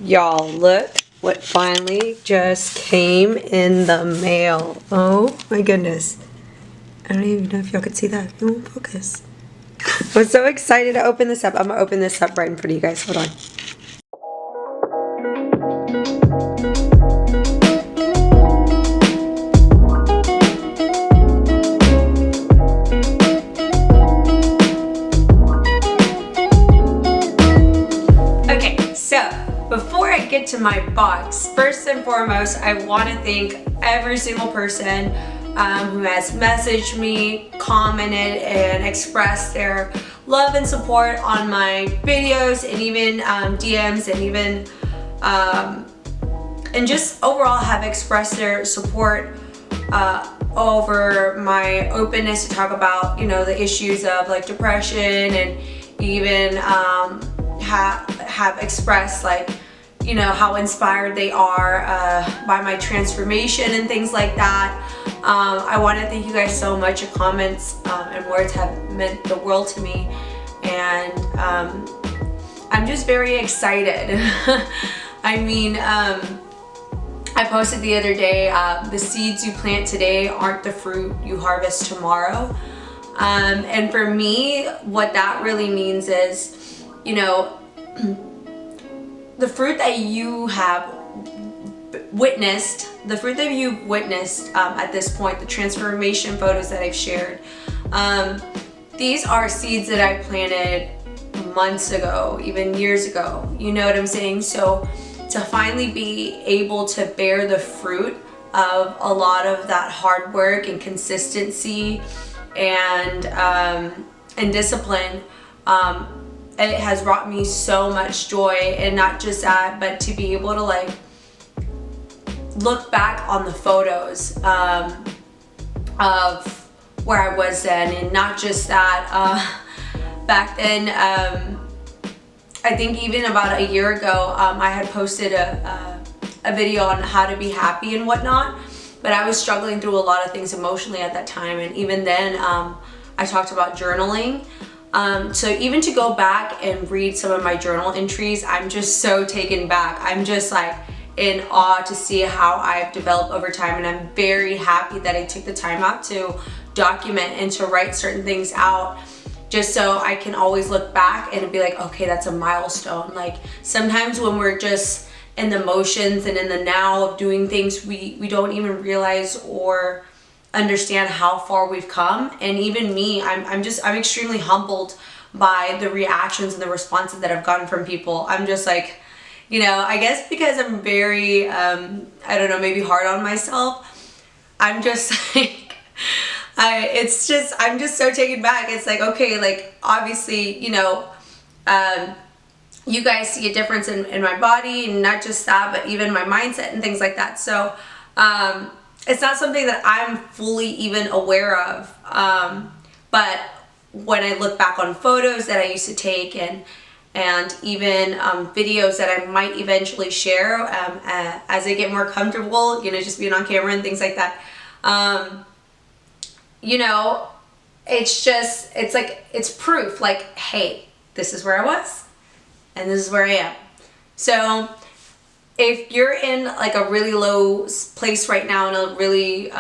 Y'all, look what finally just came in the mail. Oh my goodness. I don't even know if y'all could see that. It won't focus. I'm so excited to open this up. I'm gonna open this up right in front of you guys. Hold on. Before I get to my box, first and foremost, I want to thank every single person who has messaged me, commented, and expressed their love and support on my videos, and even DMs, and even and just overall have expressed their support over my openness to talk about, you know, the issues of like depression, and even have expressed, like, you know, how inspired they are by my transformation and things like that. I want to thank you guys so much. Your comments and words have meant the world to me, and I'm just very excited. I mean, I posted the other day, the seeds you plant today aren't the fruit you harvest tomorrow. And for me, what that really means is, you know, the fruit that you have witnessed, at this point, the transformation photos that I've shared, these are seeds that I planted months ago, even years ago. You know what I'm saying? So to finally be able to bear the fruit of a lot of that hard work and consistency and discipline, it has brought me so much joy. And not just that, but to be able to like look back on the photos of where I was then, and not just that, back then, I think even about a year ago, I had posted a video on how to be happy and whatnot, but I was struggling through a lot of things emotionally at that time. And even then, I talked about journaling. So even to go back and read some of my journal entries, I'm just so taken back. I'm just like in awe to see how I've developed over time, and I'm very happy that I took the time out to document and to write certain things out, just so I can always look back and be like, okay, that's a milestone. Like sometimes when we're just in the motions and in the now of doing things, we don't even realize or understand how far we've come. And even me, I'm extremely humbled by the reactions and the responses that I've gotten from people. I'm just like, you know, I guess because I'm very I don't know, maybe hard on myself, I'm just like, I'm just so taken back. It's like, okay, like obviously, you know, you guys see a difference in my body, and not just that, but even my mindset and things like that. So it's not something that I'm fully even aware of, but when I look back on photos that I used to take, and even videos that I might eventually share as I get more comfortable, you know, just being on camera and things like that, you know, it's like, it's proof, like, hey, this is where I was and this is where I am. So if you're in like a really low place right now, and a really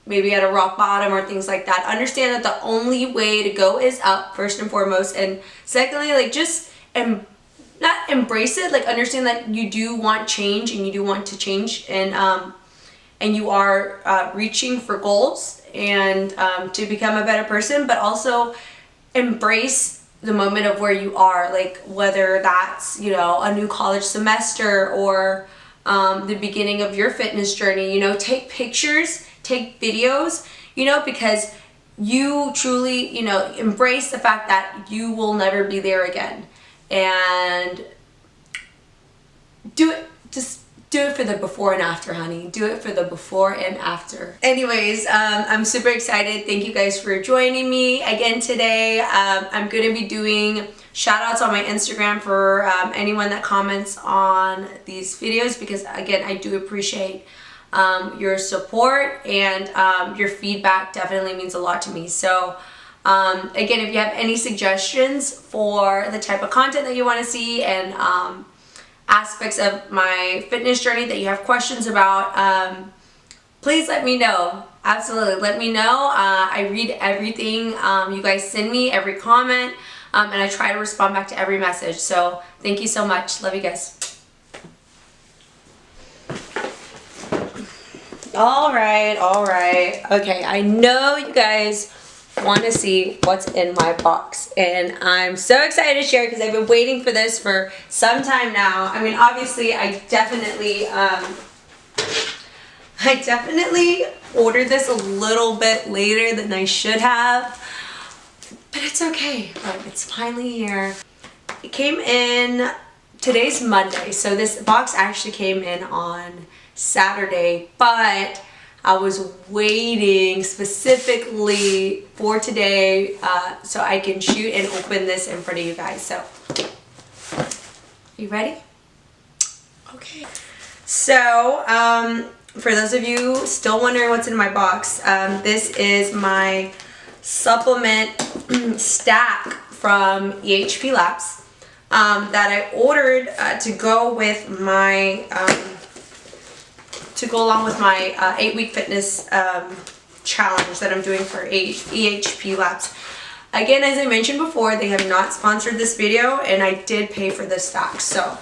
maybe at a rock bottom or things like that, understand that the only way to go is up, first and foremost. And secondly, like just not embrace it, like understand that you do want change, and you do want to change, and you are reaching for goals and to become a better person, but also embrace the moment of where you are, like whether that's, you know, a new college semester or the beginning of your fitness journey. You know, take pictures, take videos, you know, because you truly, you know, embrace the fact that you will never be there again, and do it. Just do it for the before and after, honey. Do it for the before and after. Anyways, I'm super excited. Thank you guys for joining me again today. I'm going to be doing shout outs on my Instagram for anyone that comments on these videos, because again, I do appreciate your support, and your feedback definitely means a lot to me. So again, if you have any suggestions for the type of content that you want to see, and aspects of my fitness journey that you have questions about, please let me know. Absolutely, let me know. I read everything you guys send me, every comment, and I try to respond back to every message. So thank you so much. Love you guys. All right. Okay, I know you guys want to see what's in my box, and I'm so excited to share because I've been waiting for this for some time now. I mean, obviously I definitely ordered this a little bit later than I should have, but it's okay. It's finally here. It came in, today's Monday, so this box actually came in on Saturday, but I was waiting specifically for today so I can shoot and open this in front of you guys. So, you ready? Okay. So, for those of you still wondering what's in my box, this is my supplement stack from EHP Labs that I ordered to go with my to go along with my 8-week fitness challenge that I'm doing for EHP Labs. Again, as I mentioned before, they have not sponsored this video, and I did pay for this stock. So,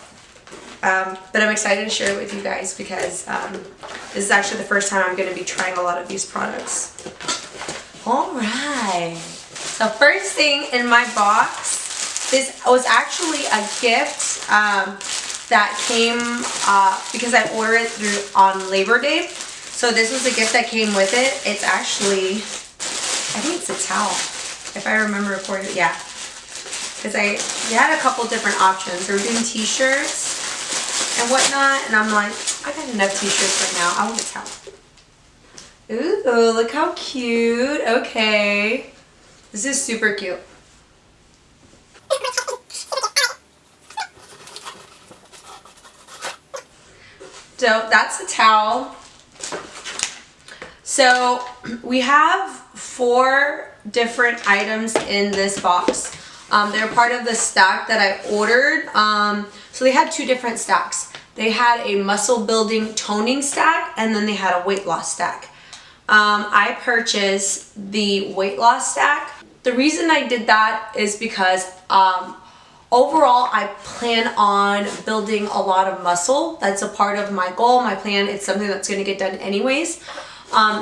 but I'm excited to share it with you guys because this is actually the first time I'm going to be trying a lot of these products. All right. So first thing in my box, this was actually a gift that came because I ordered it through on Labor Day. So this was the gift that came with it. It's actually, I think it's a towel, if I remember correctly. Yeah, because they had a couple different options. They were doing t-shirts and whatnot, and I'm like, I got enough t-shirts right now. I want a towel. Ooh, look how cute. Okay, this is super cute. So that's the towel. So we have 4 different items in this box. They're part of the stack that I ordered. So they had 2 different stacks. They had a muscle building toning stack, and then they had a weight loss stack. I purchased the weight loss stack. The reason I did that is because overall, I plan on building a lot of muscle. That's a part of my goal, my plan. It's something that's going to get done anyways.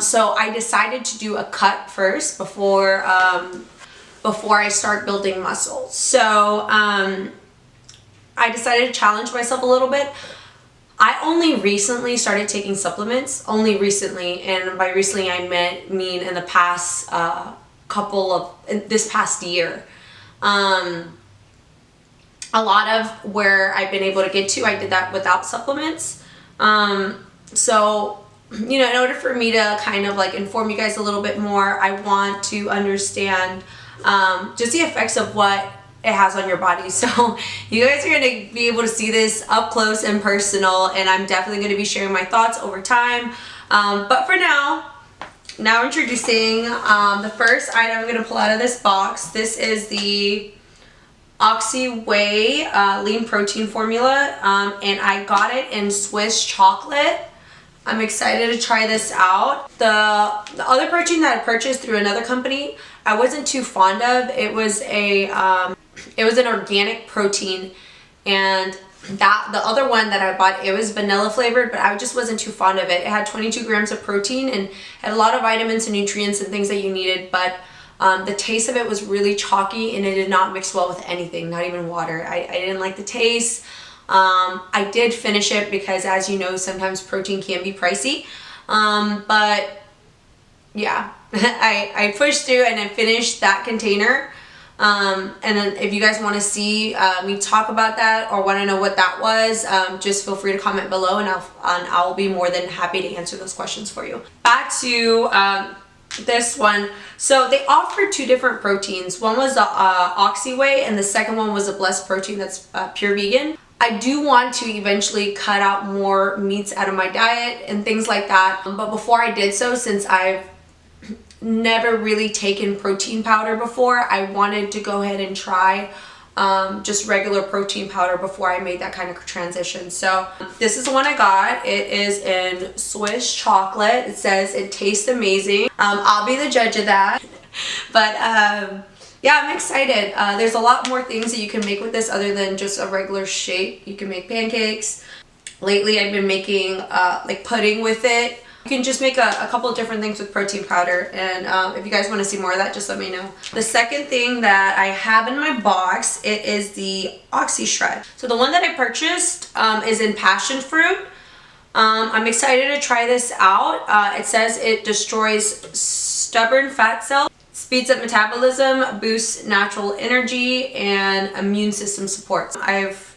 So I decided to do a cut first before I start building muscle. So I decided to challenge myself a little bit. I only recently started taking supplements, only recently, and by recently I mean in the past this past year. A lot of where I've been able to get to, I did that without supplements. So, you know, in order for me to kind of like inform you guys a little bit more, I want to understand just the effects of what it has on your body. So you guys are going to be able to see this up close and personal, and I'm definitely going to be sharing my thoughts over time. But for now introducing the first item I'm going to pull out of this box. This is the Oxy Whey lean protein formula, and I got it in Swiss chocolate. I'm excited to try this out. The other protein that I purchased through another company, I wasn't too fond of. It was an organic protein, and the other one that I bought, it was vanilla flavored, but I just wasn't too fond of it. It had 22 grams of protein and had a lot of vitamins and nutrients and things that you needed, but the taste of it was really chalky, and it did not mix well with anything, not even water. I didn't like the taste. I did finish it because, as you know, sometimes protein can be pricey. But yeah, I pushed through and I finished that container. And then if you guys want to see me talk about that or want to know what that was, just feel free to comment below, and I'll be more than happy to answer those questions for you. Back to this one. So they offered 2 different proteins. One was the Oxy Whey, and the second one was a Blessed protein that's pure vegan. I do want to eventually cut out more meats out of my diet and things like that. But before I did so, since I've never really taken protein powder before, I wanted to go ahead and try just regular protein powder before I made that kind of transition. So this is the one I got. It is in Swiss chocolate. It says it tastes amazing. I'll be the judge of that. But yeah, I'm excited. There's a lot more things that you can make with this other than just a regular shake. You can make pancakes. Lately I've been making like pudding with it. You can just make a couple of different things with protein powder, and if you guys want to see more of that, just let me know. The second thing that I have in my box, it is the Oxy Shred. So the one that I purchased is in passion fruit. I'm excited to try this out. It says it destroys stubborn fat cells, speeds up metabolism, boosts natural energy, and immune system support. I've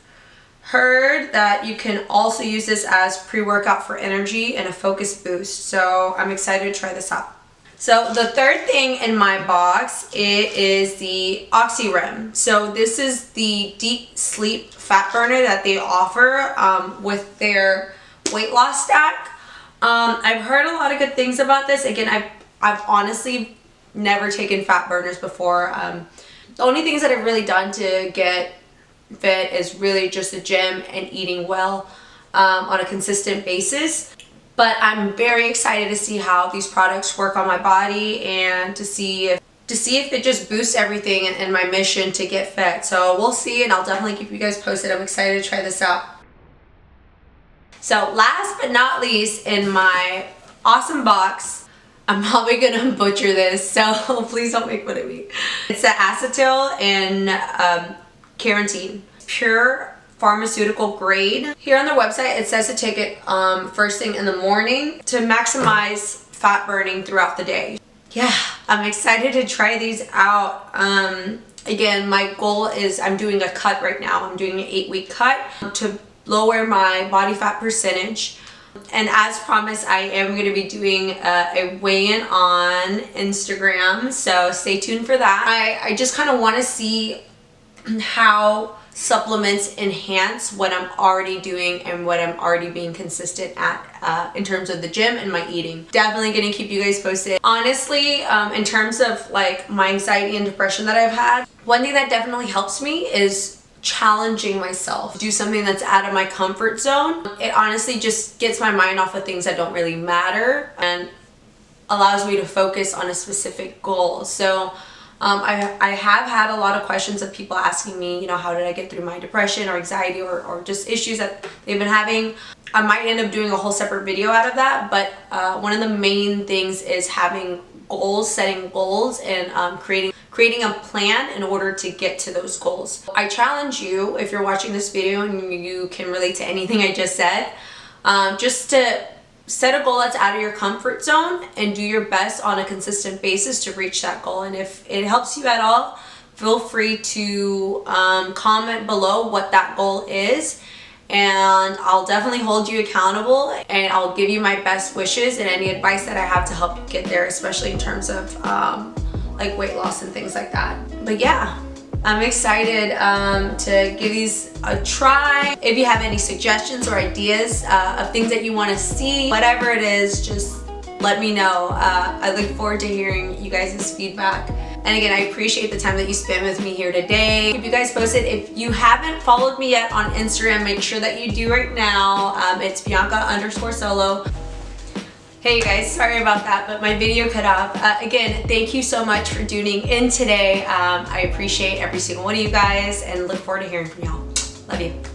heard that you can also use this as pre-workout for energy and a focus boost, so I'm excited to try this out. So the third thing in my box, it is the Oxy REM. So this is the deep sleep fat burner that they offer with their weight loss stack. I've heard a lot of good things about this. Again, I've honestly never taken fat burners before. The only things that I've really done to get fit is really just the gym and eating well on a consistent basis. But I'm very excited to see how these products work on my body and to see if it just boosts everything in my mission to get fit. So we'll see, and I'll definitely keep you guys posted. I'm excited to try this out. So last but not least in my awesome box, I'm probably gonna butcher this, so please don't make fun of me. It's the acetyl and carotene, pure pharmaceutical grade. Here on their website, it says to take it first thing in the morning to maximize fat burning throughout the day. Yeah, I'm excited to try these out. Again, my goal is I'm doing a cut right now. I'm doing an 8-week cut to lower my body fat percentage. And as promised, I am going to be doing a weigh-in on Instagram, so stay tuned for that. I just kind of want to see how supplements enhance what I'm already doing and what I'm already being consistent at in terms of the gym and my eating. Definitely gonna keep you guys posted. Honestly, in terms of like my anxiety and depression that I've had, one thing that definitely helps me is challenging myself. Do something that's out of my comfort zone. It honestly just gets my mind off of things that don't really matter and allows me to focus on a specific goal. So I have had a lot of questions of people asking me, you know, how did I get through my depression or anxiety or just issues that they've been having. I might end up doing a whole separate video out of that, but one of the main things is having goals, setting goals, and creating a plan in order to get to those goals. I challenge you, if you're watching this video and you can relate to anything I just said, just to set a goal that's out of your comfort zone and do your best on a consistent basis to reach that goal. And if it helps you at all, feel free to comment below what that goal is, and I'll definitely hold you accountable, and I'll give you my best wishes and any advice that I have to help you get there, especially in terms of like weight loss and things like that. But yeah, I'm excited to give these a try. If you have any suggestions or ideas of things that you want to see, whatever it is, just let me know. I look forward to hearing you guys' feedback. And again, I appreciate the time that you spent with me here today. Keep you guys posted. If you haven't followed me yet on Instagram, make sure that you do right now. It's Bianca_solo. Hey guys, sorry about that, but my video cut off. Again, thank you so much for tuning in today. I appreciate every single one of you guys and look forward to hearing from y'all. Love you.